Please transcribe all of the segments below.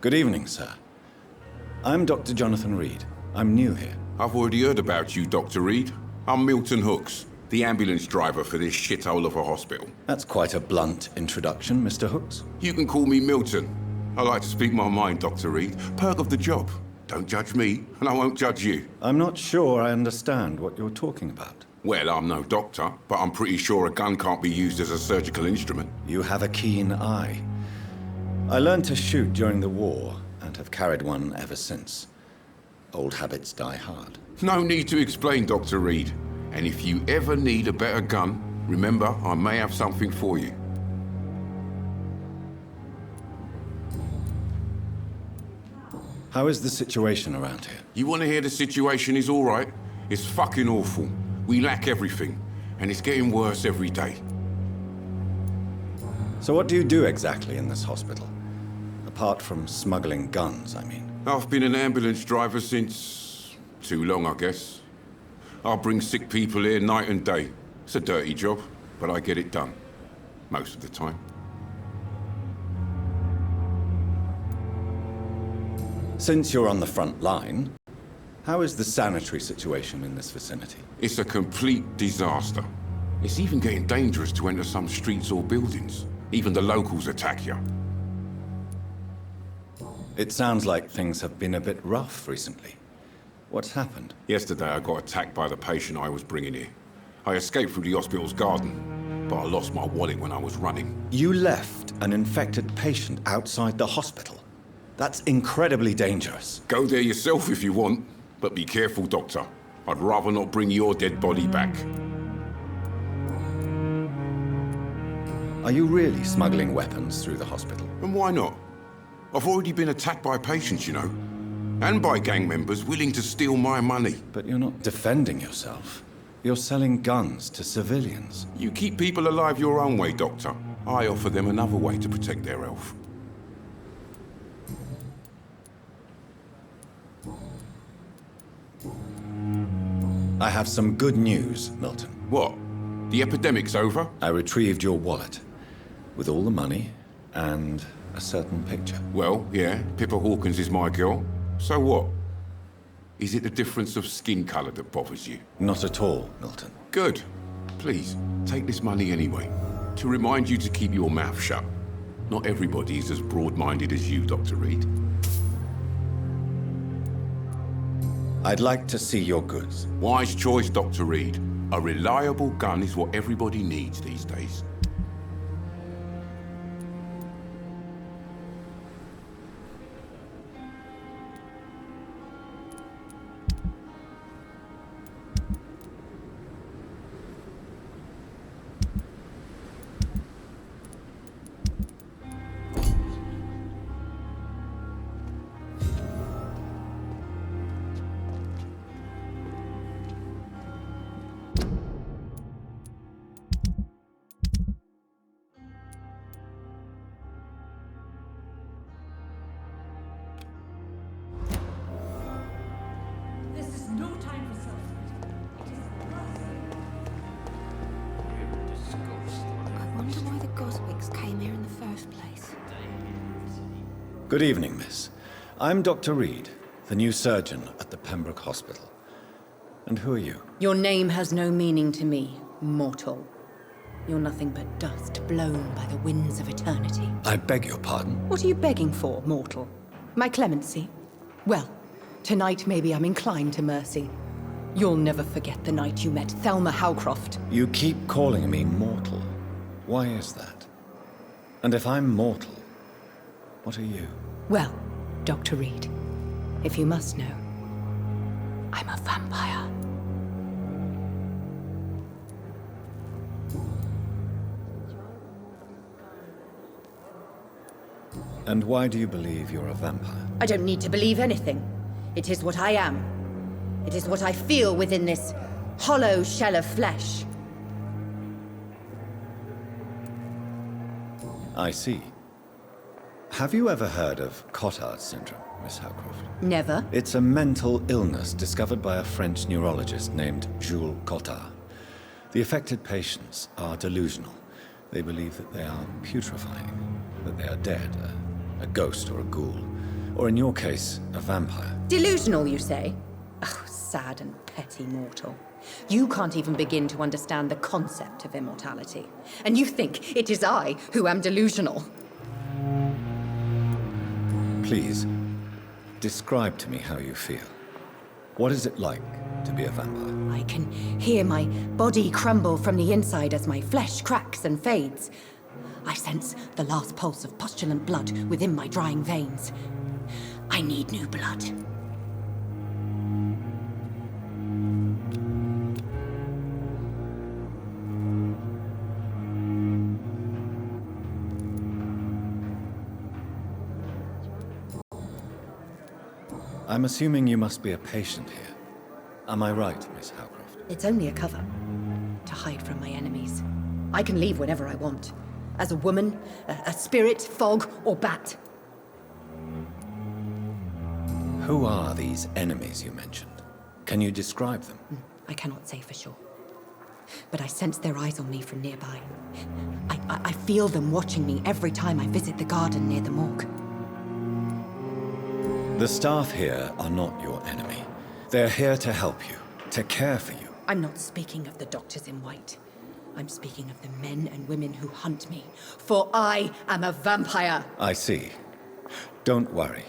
Good evening, sir. I'm Dr. Jonathan Reid. I'm new here. I've already heard about you, Dr. Reid. I'm Milton Hooks, the ambulance driver for this shithole of a hospital. That's quite a blunt introduction, Mr. Hooks. You can call me Milton. I like to speak my mind, Dr. Reid. Perk of the job. Don't judge me, and I won't judge you. I'm not sure I understand what you're talking about. Well, I'm no doctor, but I'm pretty sure a gun can't be used as a surgical instrument. You have a keen eye. I learned to shoot during the war, and have carried one ever since. Old habits die hard. No need to explain, Dr. Reid. And if you ever need a better gun, remember, I may have something for you. How is the situation around here? You want to hear the situation is all right? It's fucking awful. We lack everything, and it's getting worse every day. So what do you do exactly in this hospital? Apart from smuggling guns, I mean. I've been an ambulance driver since... too long, I guess. I bring sick people here night and day. It's a dirty job, but I get it done. Most of the time. Since you're on the front line, how is the sanitary situation in this vicinity? It's a complete disaster. It's even getting dangerous to enter some streets or buildings. Even the locals attack you. It sounds like things have been a bit rough recently. What's happened? Yesterday I got attacked by the patient I was bringing here. I escaped through the hospital's garden, but I lost my wallet when I was running. You left an infected patient outside the hospital? That's incredibly dangerous. Go there yourself if you want, but be careful, Doctor. I'd rather not bring your dead body back. Are you really smuggling weapons through the hospital? And why not? I've already been attacked by patients, you know. And by gang members willing to steal my money. But you're not defending yourself. You're selling guns to civilians. You keep people alive your own way, Doctor. I offer them another way to protect their health. I have some good news, Milton. What? The epidemic's over? I retrieved your wallet, with all the money and a certain picture. Well, yeah, Pippa Hawkins is my girl. So what? Is it the difference of skin color that bothers you? Not at all, Milton. Good. Please, take this money anyway. To remind you to keep your mouth shut. Not everybody is as broad-minded as you, Dr. Reid. I'd like to see your goods. Wise choice, Dr. Reid. A reliable gun is what everybody needs these days. Good evening, miss. I'm Dr. Reid, the new surgeon at the Pembroke Hospital. And who are you? Your name has no meaning to me, mortal. You're nothing but dust blown by the winds of eternity. I beg your pardon? What are you begging for, mortal? My clemency? Well, tonight maybe I'm inclined to mercy. You'll never forget the night you met Thelma Howcroft. You keep calling me mortal. Why is that? And if I'm mortal, what are you? Well, Dr. Reid, if you must know, I'm a vampire. And why do you believe you're a vampire? I don't need to believe anything. It is what I am. It is what I feel within this hollow shell of flesh. I see. Have you ever heard of Cotard syndrome, Miss Howcroft? Never. It's a mental illness discovered by a French neurologist named Jules Cotard. The affected patients are delusional. They believe that they are putrefying, that they are dead, a ghost or a ghoul. Or in your case, a vampire. Delusional, you say? Oh, sad and petty mortal. You can't even begin to understand the concept of immortality. And you think it is I who am delusional. Please, describe to me how you feel. What is it like to be a vampire? I can hear my body crumble from the inside as my flesh cracks and fades. I sense the last pulse of postulant blood within my drying veins. I need new blood. I'm assuming you must be a patient here. Am I right, Miss Howcroft? It's only a cover. To hide from my enemies. I can leave whenever I want. As a woman, a spirit, fog, or bat. Who are these enemies you mentioned? Can you describe them? I cannot say for sure. But I sense their eyes on me from nearby. I feel them watching me every time I visit the garden near the morgue. The staff here are not your enemy. They're here to help you, to care for you. I'm not speaking of the doctors in white. I'm speaking of the men and women who hunt me. For I am a vampire! I see. Don't worry.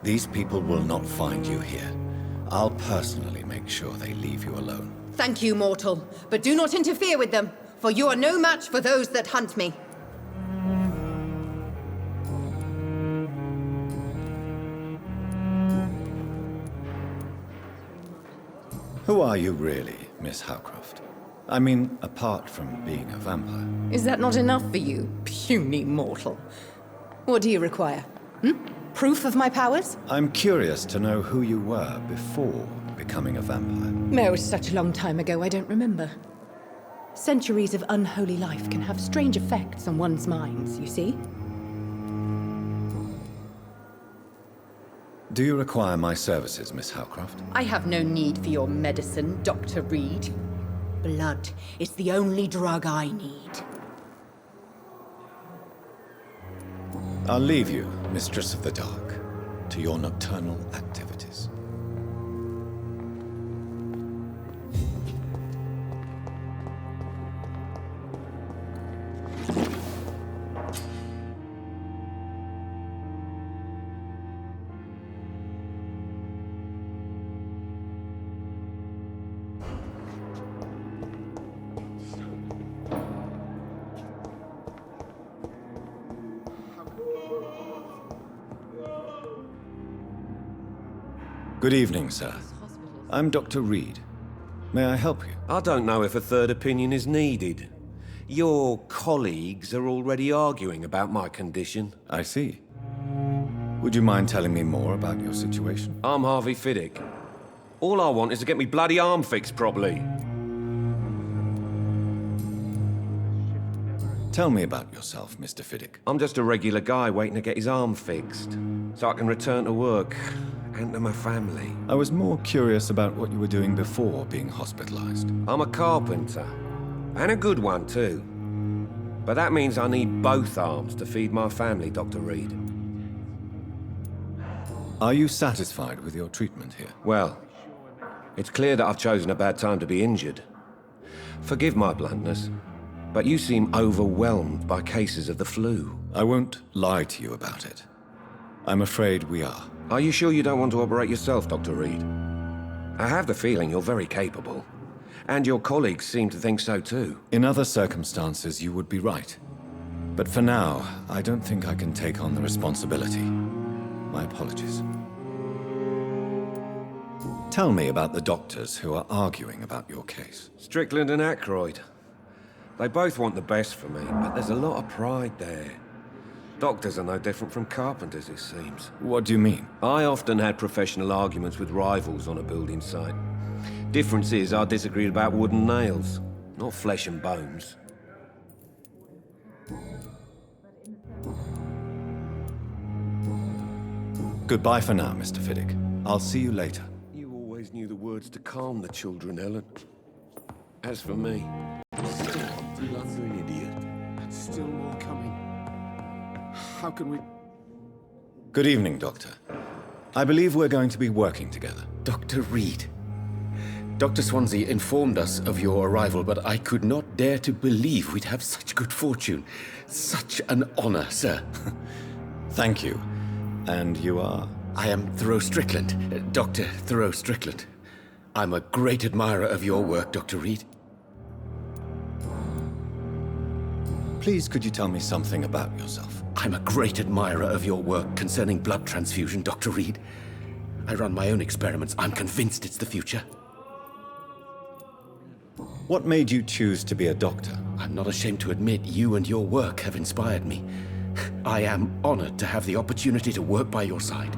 These people will not find you here. I'll personally make sure they leave you alone. Thank you, mortal. But do not interfere with them, for you are no match for those that hunt me. Who are you really, Miss Howcroft? I mean, apart from being a vampire. Is that not enough for you, puny mortal? What do you require? Proof of my powers? I'm curious to know who you were before becoming a vampire. It was such a long time ago, I don't remember. Centuries of unholy life can have strange effects on one's minds, you see? Do you require my services, Miss Howcroft? I have no need for your medicine, Dr. Reid. Blood is the only drug I need. I'll leave you, Mistress of the Dark, to your nocturnal activities. Good evening, sir. I'm Dr. Reid. May I help you? I don't know if a third opinion is needed. Your colleagues are already arguing about my condition. I see. Would you mind telling me more about your situation? I'm Harvey Fiddick. All I want is to get me bloody arm fixed properly. Tell me about yourself, Mr. Fiddick. I'm just a regular guy waiting to get his arm fixed, so I can return to work and to my family. I was more curious about what you were doing before being hospitalized. I'm a carpenter, and a good one too. But that means I need both arms to feed my family, Dr. Reid. Are you satisfied with your treatment here? Well, it's clear that I've chosen a bad time to be injured. Forgive my bluntness, but you seem overwhelmed by cases of the flu. I won't lie to you about it. I'm afraid we are. Are you sure you don't want to operate yourself, Dr. Reid? I have the feeling you're very capable. And your colleagues seem to think so too. In other circumstances, you would be right. But for now, I don't think I can take on the responsibility. My apologies. Tell me about the doctors who are arguing about your case. Strickland and Aykroyd. They both want the best for me, but there's a lot of pride there. Doctors are no different from carpenters, it seems. What do you mean? I often had professional arguments with rivals on a building site. Difference is, I disagreed about wooden nails, not flesh and bones. Goodbye for now, Mr. Fiddick. I'll see you later. You always knew the words to calm the children, Ellen. As for me, still you're an idiot. Still more coming. How can we... Good evening, Doctor. I believe we're going to be working together. Dr. Reid. Dr. Swansea informed us of your arrival, but I could not dare to believe we'd have such good fortune. Such an honor, sir. Thank you. And you are? I am Thoreau Strickland, Dr. Thoreau Strickland. I'm a great admirer of your work, Dr. Reid. Please, could you tell me something about yourself? I'm a great admirer of your work concerning blood transfusion, Dr. Reid. I run my own experiments. I'm convinced it's the future. What made you choose to be a doctor? I'm not ashamed to admit you and your work have inspired me. I am honored to have the opportunity to work by your side.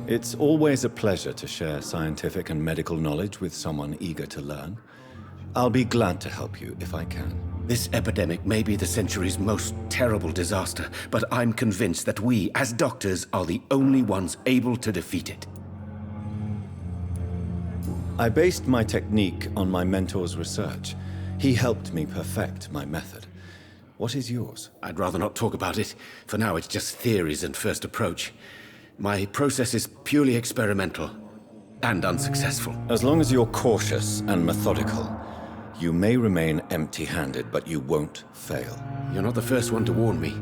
It's always a pleasure to share scientific and medical knowledge with someone eager to learn. I'll be glad to help you if I can. This epidemic may be the century's most terrible disaster, but I'm convinced that we, as doctors, are the only ones able to defeat it. I based my technique on my mentor's research. He helped me perfect my method. What is yours? I'd rather not talk about it. For now, it's just theories and first approach. My process is purely experimental and unsuccessful. As long as you're cautious and methodical, you may remain empty-handed, but you won't fail. You're not the first one to warn me,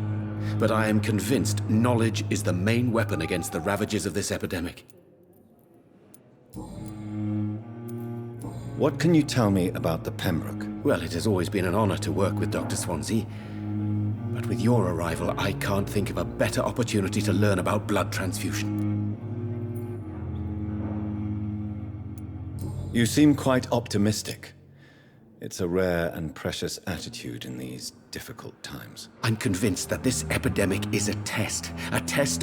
but I am convinced knowledge is the main weapon against the ravages of this epidemic. What can you tell me about the Pembroke? Well, it has always been an honor to work with Dr. Swansea. But with your arrival, I can't think of a better opportunity to learn about blood transfusion. You seem quite optimistic. It's a rare and precious attitude in these difficult times. I'm convinced that this epidemic is a test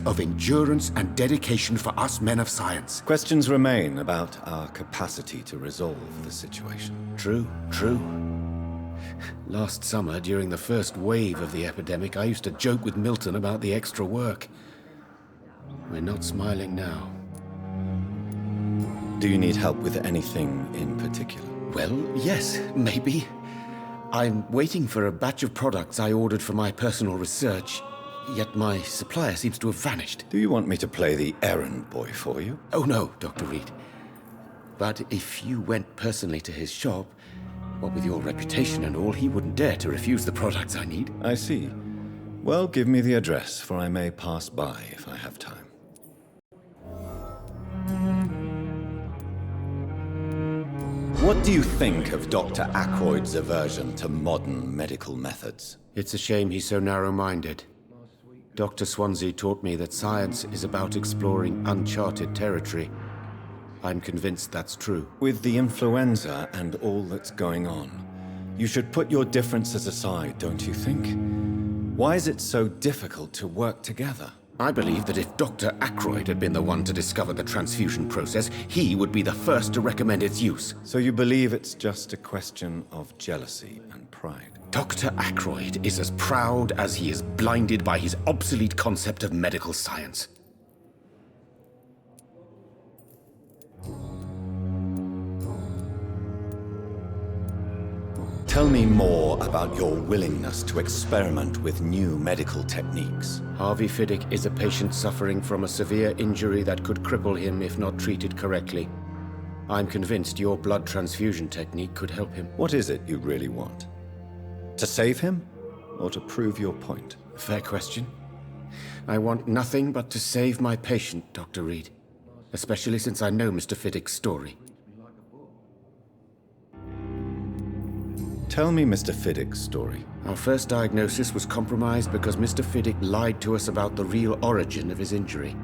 of endurance and dedication for us men of science. Questions remain about our capacity to resolve the situation. True. Last summer, during the first wave of the epidemic, I used to joke with Milton about the extra work. We're not smiling now. Do you need help with anything in particular? Well, yes, maybe. I'm waiting for a batch of products I ordered for my personal research, yet my supplier seems to have vanished. Do you want me to play the errand boy for you? Oh no, Dr. Reid. But if you went personally to his shop, what with your reputation and all, he wouldn't dare to refuse the products I need. I see. Well, give me the address, for I may pass by if I have time. What do you think of Dr. Ackroyd's aversion to modern medical methods? It's a shame he's so narrow-minded. Dr. Swansea taught me that science is about exploring uncharted territory. I'm convinced that's true. With the influenza and all that's going on, you should put your differences aside, don't you think? Why is it so difficult to work together? I believe that if Dr. Ackroyd had been the one to discover the transfusion process, he would be the first to recommend its use. So you believe it's just a question of jealousy and pride? Dr. Ackroyd is as proud as he is blinded by his obsolete concept of medical science. Tell me more about your willingness to experiment with new medical techniques. Harvey Fiddick is a patient suffering from a severe injury that could cripple him if not treated correctly. I'm convinced your blood transfusion technique could help him. What is it you really want? To save him, or to prove your point? Fair question. I want nothing but to save my patient, Dr. Reid. Especially since I know Mr. Fiddick's story. Tell me Mr. Fiddick's story. Our first diagnosis was compromised because Mr. Fiddick lied to us about the real origin of his injury.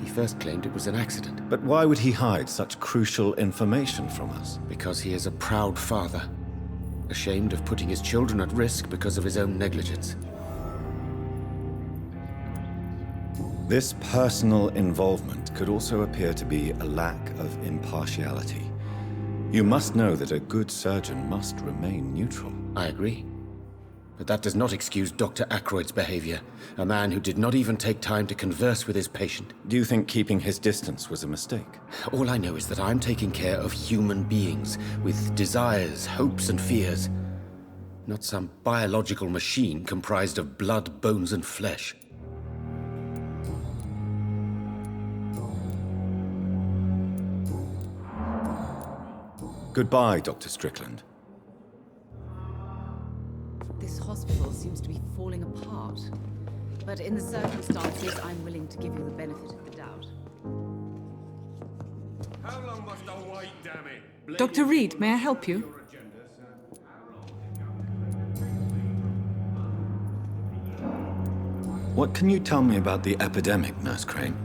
He first claimed it was an accident. But why would he hide such crucial information from us? Because he is a proud father, ashamed of putting his children at risk because of his own negligence. This personal involvement could also appear to be a lack of impartiality. You must know that a good surgeon must remain neutral. I agree. But that does not excuse Dr. Ackroyd's behavior, a man who did not even take time to converse with his patient. Do you think keeping his distance was a mistake? All I know is that I'm taking care of human beings with desires, hopes, and fears. not some biological machine comprised of blood, bones, and flesh. Goodbye, Dr. Strickland. This hospital seems to be falling apart. But in the circumstances, I'm willing to give you the benefit of the doubt. How long must I wait, damn it? Dr. Reid, may I help you? What can you tell me about the epidemic, Nurse Crane?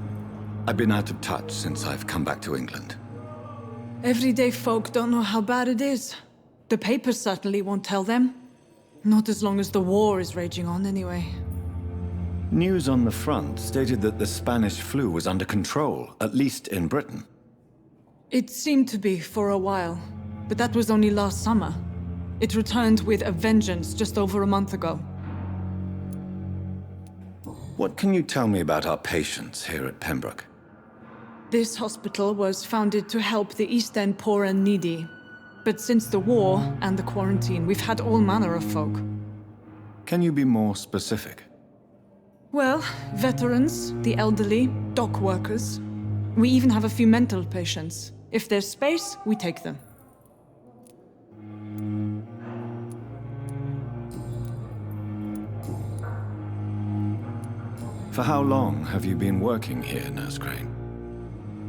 I've been out of touch since I've come back to England. Everyday folk don't know how bad it is. The papers certainly won't tell them. Not as long as the war is raging on, anyway. News on the front stated that the Spanish flu was under control, at least in Britain. It seemed to be for a while, but that was only last summer. It returned with a vengeance just over a month ago. What can you tell me about our patients here at Pembroke? This hospital was founded to help the East End poor and needy. But since the war and the quarantine, we've had all manner of folk. Can you be more specific? Well, veterans, the elderly, dock workers. We even have a few mental patients. If there's space, we take them. For how long have you been working here, Nurse Crane?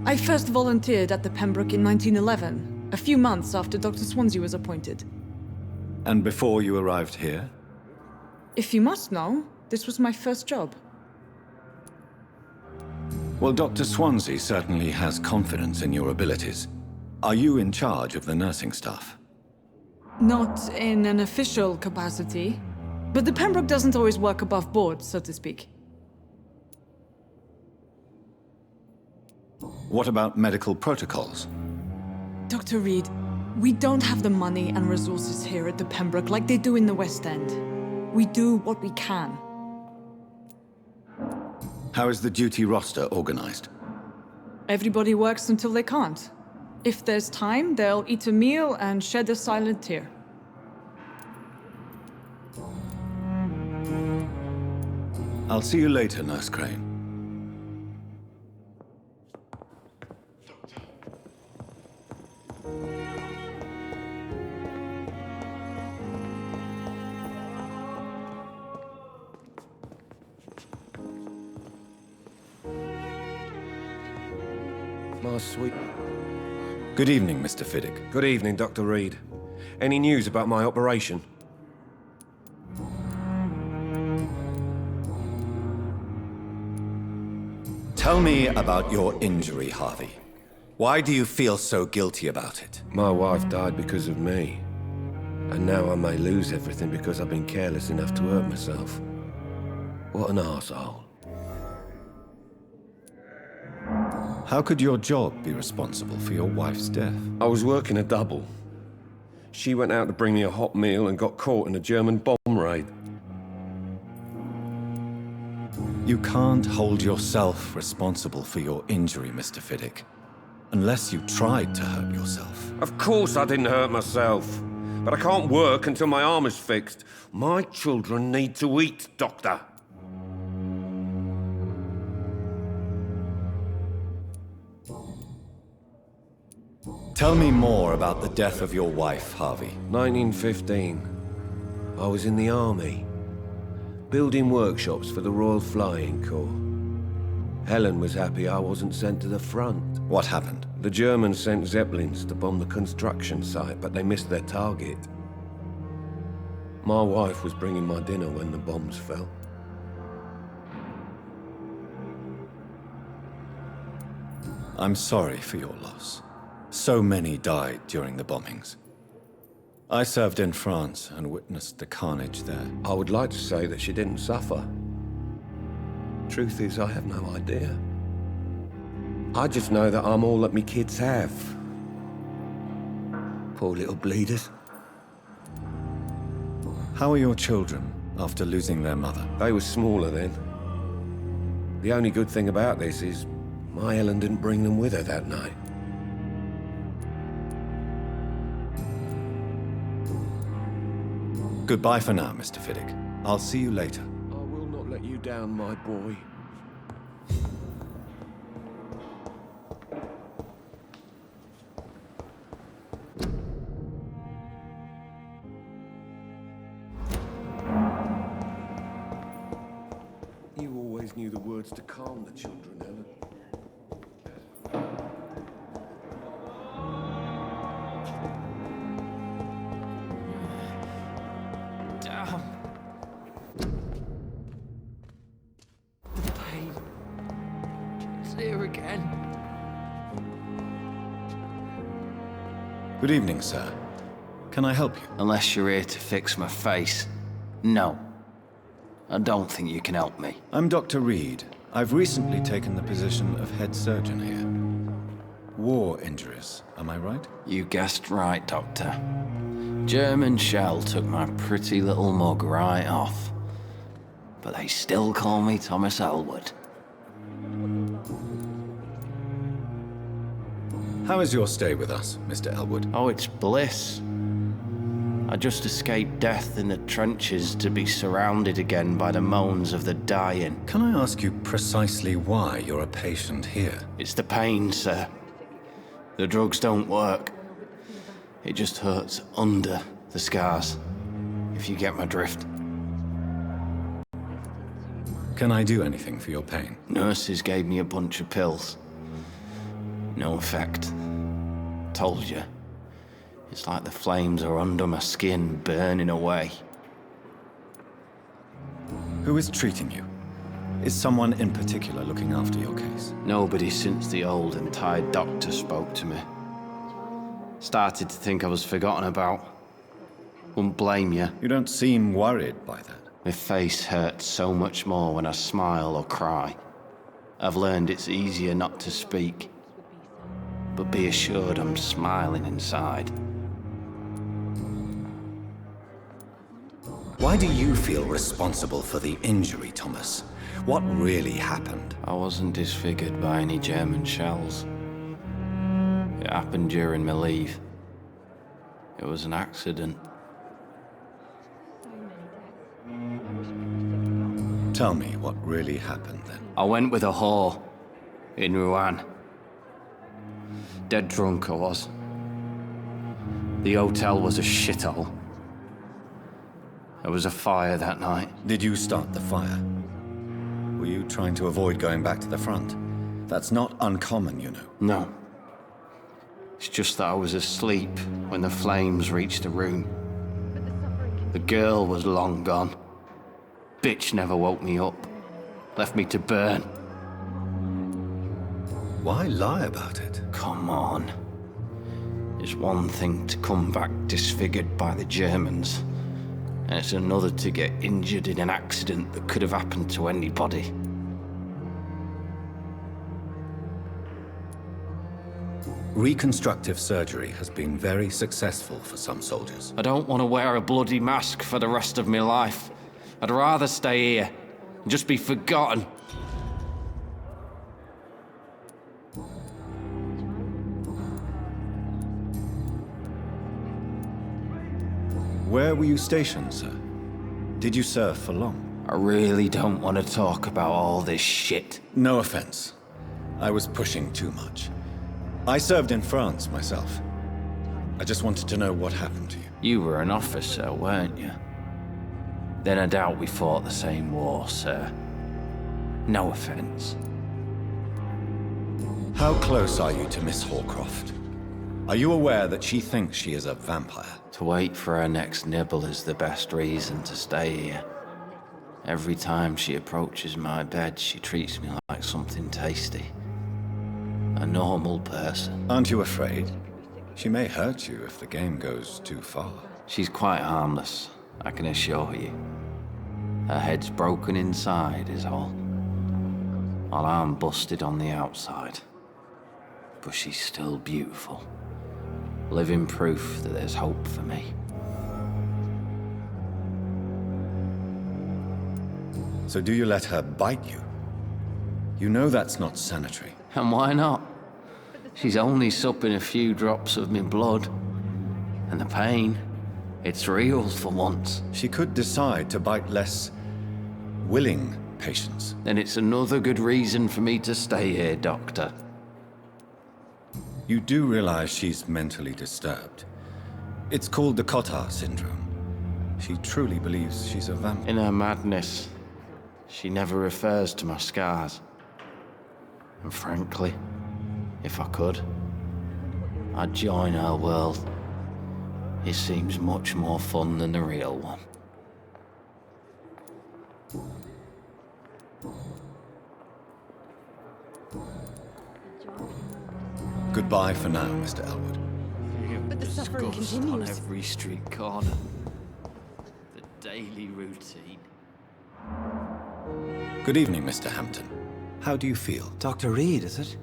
I first volunteered at the Pembroke in 1911, a few months after Dr. Swansea was appointed. And before you arrived here? If you must know, this was my first job. Well, Dr. Swansea certainly has confidence in your abilities. Are you in charge of the nursing staff? Not in an official capacity, but the Pembroke doesn't always work above board, so to speak. What about medical protocols? Dr. Reid, we don't have the money and resources here at the Pembroke like they do in the West End. We do what we can. How is the duty roster organized? Everybody works until they can't. If there's time, they'll eat a meal and shed a silent tear. I'll see you later, Nurse Crane. My sweet... Good evening, Mr. Fiddick. Good evening, Dr. Reid. Any news about my operation? Tell me about your injury, Harvey. Why do you feel so guilty about it? My wife died because of me. And now I may lose everything because I've been careless enough to hurt myself. What an arsehole. How could your job be responsible for your wife's death? I was working a double. She went out to bring me a hot meal and got caught in a German bomb raid. You can't hold yourself responsible for your injury, Mr. Fiddick, unless you tried to hurt yourself. Of course I didn't hurt myself. But I can't work until my arm is fixed. My children need to eat, Doctor. Tell me more about the death of your wife, Harvey. 1915. I was in the army, building workshops for the Royal Flying Corps. Helen was happy I wasn't sent to the front. What happened? The Germans sent Zeppelins to bomb the construction site, but they missed their target. My wife was bringing my dinner when the bombs fell. I'm sorry for your loss. So many died during the bombings. I served in France and witnessed the carnage there. I would like to say that she didn't suffer. Truth is, I have no idea. I just know that I'm all that me kids have. Poor little bleeders. How are your children after losing their mother? They were smaller then. The only good thing about this is my Helen didn't bring them with her that night. Goodbye for now, Mr. Fiddick. I'll see you later. I will not let you down, my boy. You always knew the words to calm the children, Helen. Damn. The pain. It's here again. Good evening, sir. Can I help you? Unless you're here to fix my face. No. I don't think you can help me. I'm Dr. Reid. I've recently taken the position of head surgeon here. War injuries, am I right? You guessed right, Doctor. German shell took my pretty little mug right off. But they still call me Thomas Elwood. How is your stay with us, Mr. Elwood? Oh, it's bliss. I just escaped death in the trenches to be surrounded again by the moans of the dying. Can I ask you precisely why you're a patient here? It's the pain, sir. The drugs don't work. It just hurts under the scars, if you get my drift. Can I do anything for your pain? Nurses gave me a bunch of pills. No effect. Told you. It's like the flames are under my skin, burning away. Who is treating you? Is someone in particular looking after your case? Nobody since the old and tired doctor spoke to me. Started to think I was forgotten about. Wouldn't blame you. You don't seem worried by that. My face hurts so much more when I smile or cry. I've learned it's easier not to speak. But be assured I'm smiling inside. Why do you feel responsible for the injury, Thomas? What really happened? I wasn't disfigured by any German shells. It happened during my leave. It was an accident. Tell me what really happened then. I went with a whore in Rouen. Dead drunk I was. The hotel was a shithole. There was a fire that night. Did you start the fire? Were you trying to avoid going back to the front? That's not uncommon, you know. No. It's just that I was asleep when the flames reached the room. The girl was long gone. Bitch never woke me up. Left me to burn. Why lie about it? Come on. It's one thing to come back disfigured by the Germans, and it's another to get injured in an accident that could have happened to anybody. Reconstructive surgery has been very successful for some soldiers. I don't want to wear a bloody mask for the rest of my life. I'd rather stay here and just be forgotten. Where were you stationed, sir? Did you serve for long? I really don't want to talk about all this shit. No offense. I was pushing too much. I served in France myself. I just wanted to know what happened to you. You were an officer, weren't you? Then I doubt we fought the same war, sir. No offense. How close are you to Miss Hallcroft? Are you aware that she thinks she is a vampire? To wait for her next nibble is the best reason to stay here. Every time she approaches my bed, she treats me like something tasty. A normal person. Aren't you afraid? She may hurt you if the game goes too far. She's quite harmless, I can assure you. Her head's broken inside is all. While I'm busted on the outside. But she's still beautiful. Living proof that there's hope for me. So do you let her bite you? You know that's not sanitary. And why not? She's only supping a few drops of me blood. And the pain, It's real for once. She could decide to bite less willing patients. And it's another good reason for me to stay here, Doctor. You do realize she's mentally disturbed. It's called the Cotard syndrome. She truly believes she's a vampire. In her madness, she never refers to my scars. And frankly, if I could, I'd join her world. It seems much more fun than the real one. Goodbye for now, Mr. Elwood. But the suffering Discussed continues. on every street corner. The daily routine. Good evening, Mr. Hampton. How do you feel? Dr. Reid, is it?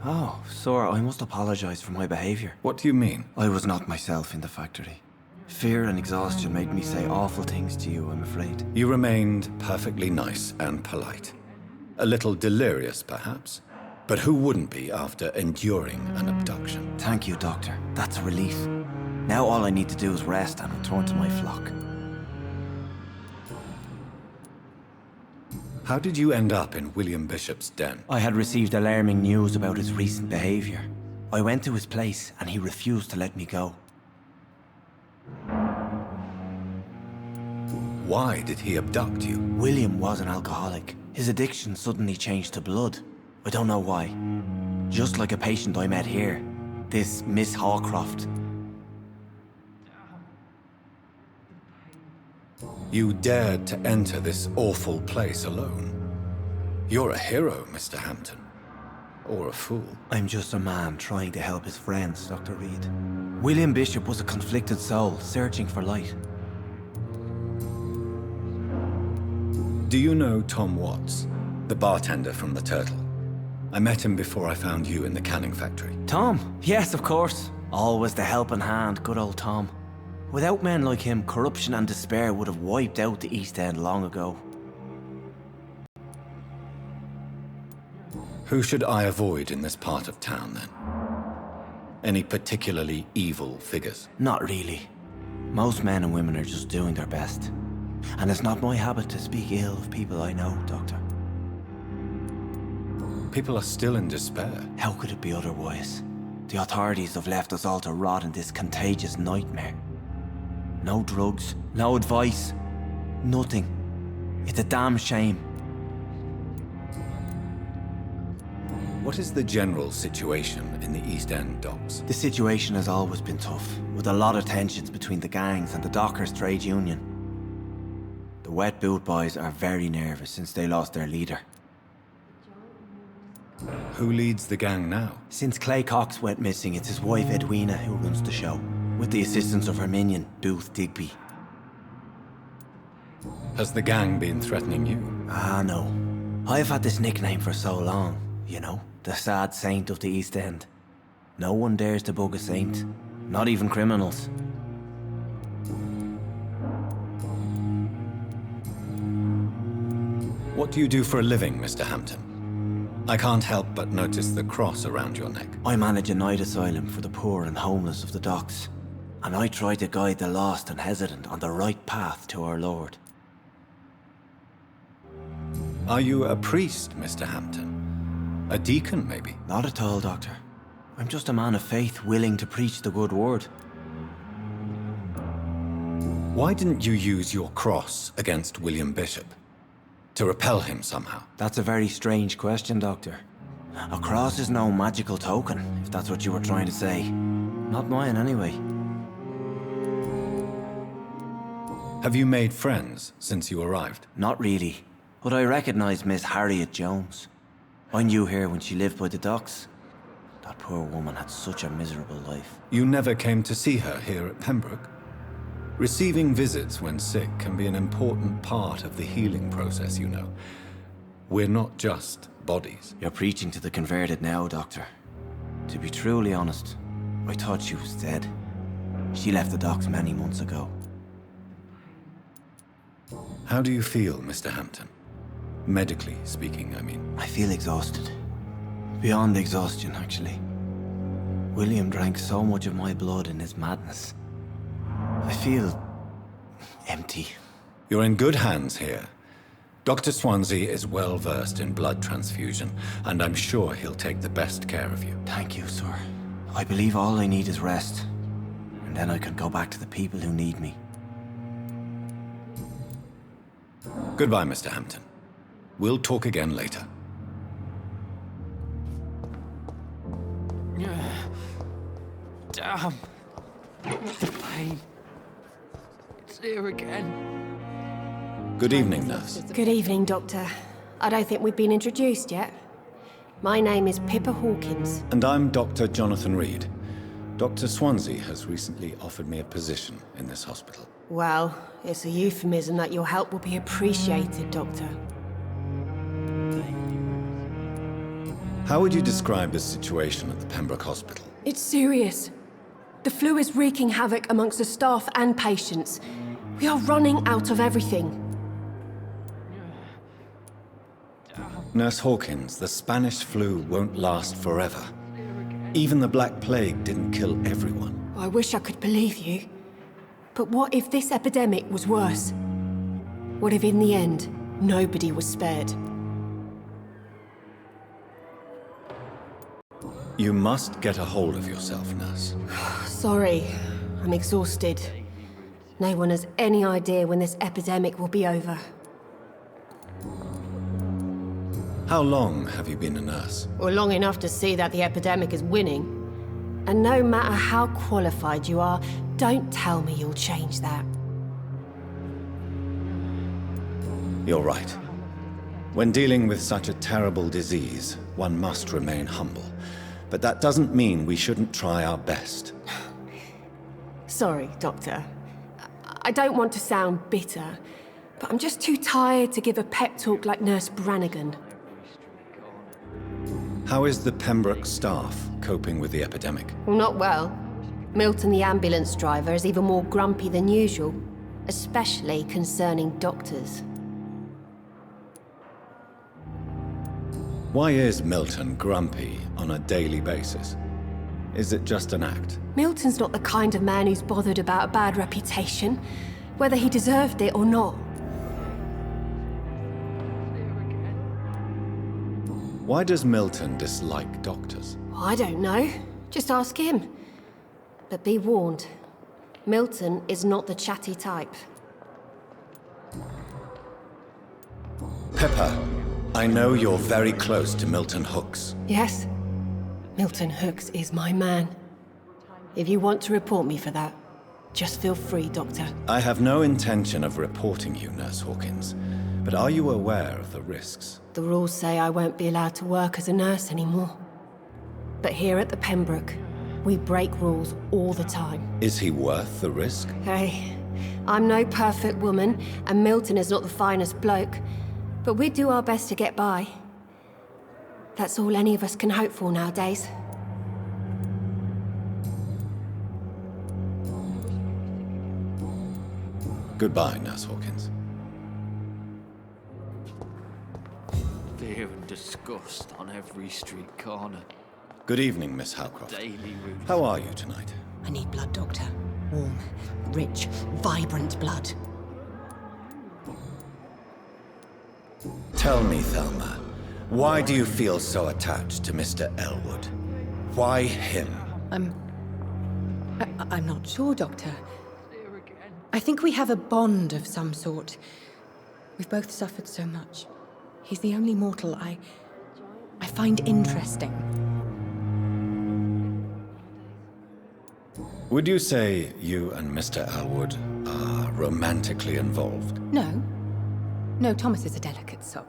Oh, sir, I must apologize for my behavior. What do you mean? I was not myself in the factory. Fear and exhaustion made me say awful things to you, I'm afraid. You remained perfectly nice and polite. A little delirious, perhaps. But who wouldn't be after enduring an abduction? Thank you, Doctor. That's a relief. Now all I need to do is rest and return to my flock. How did you end up in William Bishop's den? I had received alarming news about his recent behavior. I went to his place and he refused to let me go. Why did he abduct you? William was an alcoholic. His addiction suddenly changed to blood. I don't know why. Just like a patient I met here. This Miss Hawcroft. You dared to enter this awful place alone. You're a hero, Mr. Hampton. Or a fool. I'm just a man trying to help his friends, Dr. Reid. William Bishop was a conflicted soul, searching for light. Do you know Tom Watts, the bartender from the Turtle? I met him before I found you in the canning factory. Tom? Yes, of course. Always the helping hand, good old Tom. Without men like him, corruption and despair would have wiped out the East End long ago. Who should I avoid in this part of town, then? Any particularly evil figures? Not really. Most men and women are just doing their best. And it's not my habit to speak ill of people I know, Doctor. People are still in despair. How could it be otherwise? The authorities have left us all to rot in this contagious nightmare. No drugs, no advice, nothing. It's a damn shame. What is the general situation in the East End docks? The situation has always been tough, with a lot of tensions between the gangs and the dockers' trade union. The Wet Boot Boys are very nervous since they lost their leader. Who leads the gang now? Since Clay Cox went missing, it's his wife Edwina who runs the show, with the assistance of her minion, Booth Digby. Has the gang been threatening you? Ah, no. I've had this nickname for so long, you know, the sad saint of the East End. No one dares to bug a saint, not even criminals. What do you do for a living, Mr. Hampton? I can't help but notice the cross around your neck. I manage a night asylum for the poor and homeless of the docks, and I try to guide the lost and hesitant on the right path to our Lord. Are you a priest, Mr. Hampton? A deacon, maybe? Not at all, Doctor. I'm just a man of faith willing to preach the good word. Why didn't you use your cross against William Bishop? To repel him somehow? That's a very strange question, Doctor. A cross is no magical token, if that's what you were trying to say. Not mine, anyway. Have you made friends since you arrived? Not really, but I recognize Miss Harriet Jones. I knew her when she lived by the docks. That poor woman had such a miserable life. You never came to see her here at Pembroke? Receiving visits when sick can be an important part of the healing process, you know. We're not just bodies. You're preaching to the converted now, Doctor. To be truly honest, I thought she was dead. She left the docks many months ago. How do you feel, Mr. Hampton? Medically speaking, I mean. I feel exhausted. Beyond exhaustion, actually. William drank so much of my blood in his madness. I feel empty. You're in good hands here. Dr. Swansea is well versed in blood transfusion, and I'm sure he'll take the best care of you. Thank you, sir. I believe all I need is rest. And then I can go back to the people who need me. Goodbye, Mr. Hampton. We'll talk again later. Damn. The pain. It's here again. Good evening, nurse. Good evening, Doctor. I don't think we've been introduced yet. My name is Pippa Hawkins. And I'm Dr. Jonathan Reid. Dr. Swansea has recently offered me a position in this hospital. Well, it's a euphemism that your help will be appreciated, Doctor. How would you describe the situation at the Pembroke Hospital? It's serious. The flu is wreaking havoc amongst the staff and patients. We are running out of everything. Nurse Hawkins, the Spanish flu won't last forever. Even the Black Plague didn't kill everyone. I wish I could believe you. But what if this epidemic was worse? What if in the end, nobody was spared? You must get a hold of yourself, nurse. Sorry, I'm exhausted. No one has any idea when this epidemic will be over. How long have you been a nurse? Or long enough to see that the epidemic is winning. And no matter how qualified you are, don't tell me you'll change that. You're right. When dealing with such a terrible disease, one must remain humble. But that doesn't mean we shouldn't try our best. Sorry, Doctor. I don't want to sound bitter, but I'm just too tired to give a pep talk like Nurse Brannigan. How is the Pembroke staff coping with the epidemic? Well, not well. Milton, the ambulance driver, is even more grumpy than usual, especially concerning doctors. Why is Milton grumpy on a daily basis? Is it just an act? Milton's not the kind of man who's bothered about a bad reputation, whether he deserved it or not. Why does Milton dislike doctors? I don't know. Just ask him. But be warned, Milton is not the chatty type. Pepper, I know you're very close to Milton Hooks. Yes, Milton Hooks is my man. If you want to report me for that, just feel free, Doctor. I have no intention of reporting you, Nurse Hawkins. But are you aware of the risks? The rules say I won't be allowed to work as a nurse anymore. But here at the Pembroke, we break rules all the time. Is he worth the risk? Hey, I'm no perfect woman, and Milton is not the finest bloke. But we do our best to get by. That's all any of us can hope for nowadays. Goodbye, Nurse Hawkins. Fear and disgust on every street corner. Good evening, Miss Howcroft. Daily routine. How are you tonight? I need blood, Doctor. Warm, rich, vibrant blood. Tell me, Thelma, why do you feel so attached to Mr. Elwood? Why him? I'm not sure, Doctor. I think we have a bond of some sort. We've both suffered so much. He's the only mortal I find interesting. Would you say you and Mr. Elwood are romantically involved? No. No, Thomas is a delicate soul.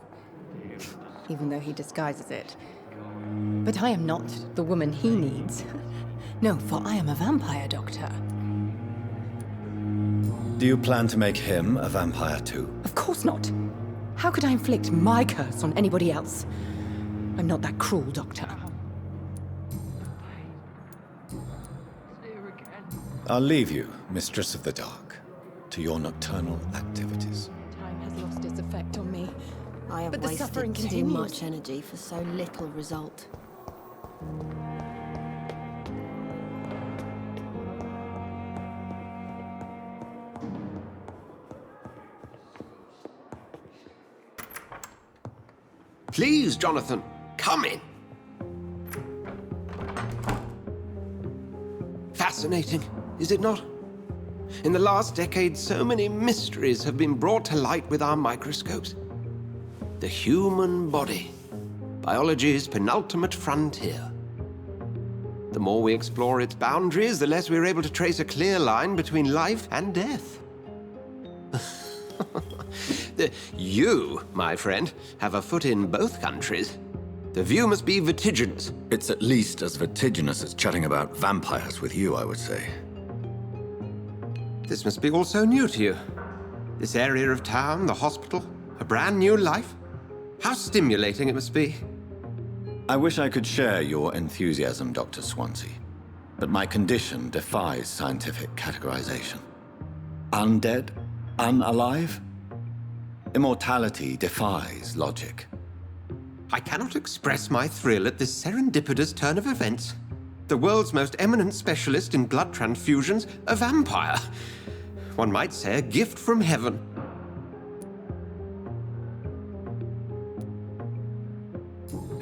Even though he disguises it. But I am not the woman he needs. No, for I am a vampire, Doctor. Do you plan to make him a vampire too? Of course not. How could I inflict my curse on anybody else? I'm not that cruel, Doctor. I'll leave you, Mistress of the Dark, to your nocturnal activities. Time has lost its effect on me. I have But the suffering wasted too continues. much energy for so little result. Please, Jonathan, come in. Fascinating, is it not? In the last decade, so many mysteries have been brought to light with our microscopes. The human body, biology's penultimate frontier. The more we explore its boundaries, the less we're able to trace a clear line between life and death. You, my friend, have a foot in both countries. The view must be vertiginous. It's at least as vertiginous as chatting about vampires with you, I would say. This must be all so new to you. This area of town, the hospital, a brand new life. How stimulating it must be. I wish I could share your enthusiasm, Dr. Swansea, but my condition defies scientific categorization. Undead? Unalive? Immortality defies logic. I cannot express my thrill at this serendipitous turn of events. The world's most eminent specialist in blood transfusions, a vampire. One might say a gift from heaven.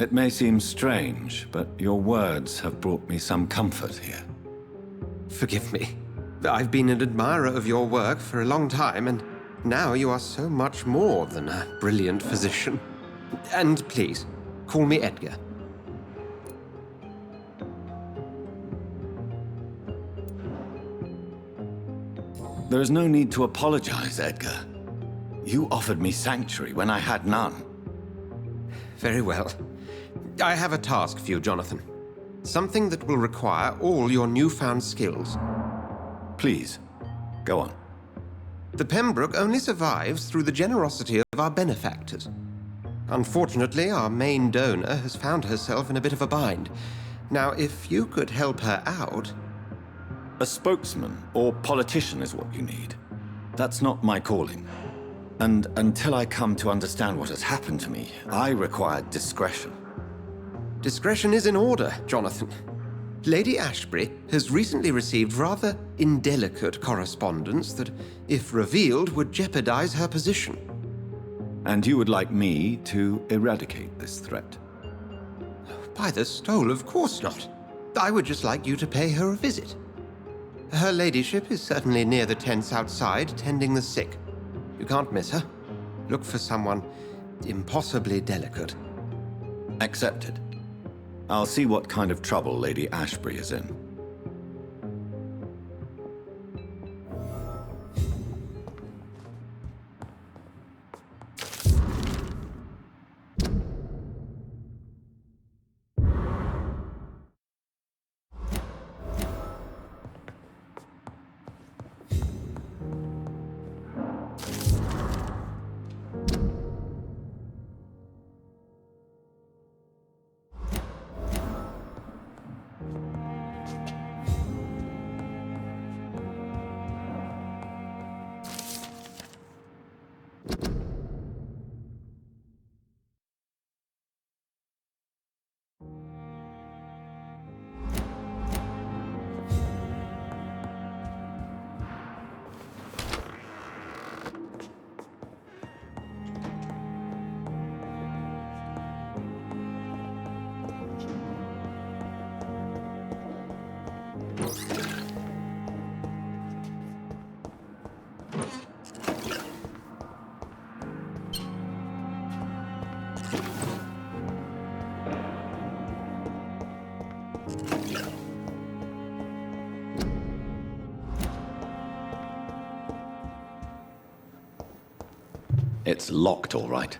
It may seem strange, but your words have brought me some comfort here. Forgive me. I've been an admirer of your work for a long time, and now you are so much more than a brilliant physician. And please, call me Edgar. There is no need to apologize, Edgar. You offered me sanctuary when I had none. Very well. I have a task for you, Jonathan. Something that will require all your newfound skills. Please, go on. The Pembroke only survives through the generosity of our benefactors. Unfortunately, our main donor has found herself in a bit of a bind. Now, if you could help her out... A spokesman or politician is what you need. That's not my calling. And until I come to understand what has happened to me, I require discretion. Discretion is in order, Jonathan. Lady Ashbury has recently received rather indelicate correspondence that, if revealed, would jeopardize her position. And you would like me to eradicate this threat? By the stole, of course not. I would just like you to pay her a visit. Her ladyship is certainly near the tents outside, tending the sick. You can't miss her. Look for someone impossibly delicate. Accepted. I'll see what kind of trouble Lady Ashbury is in. It's locked, all right.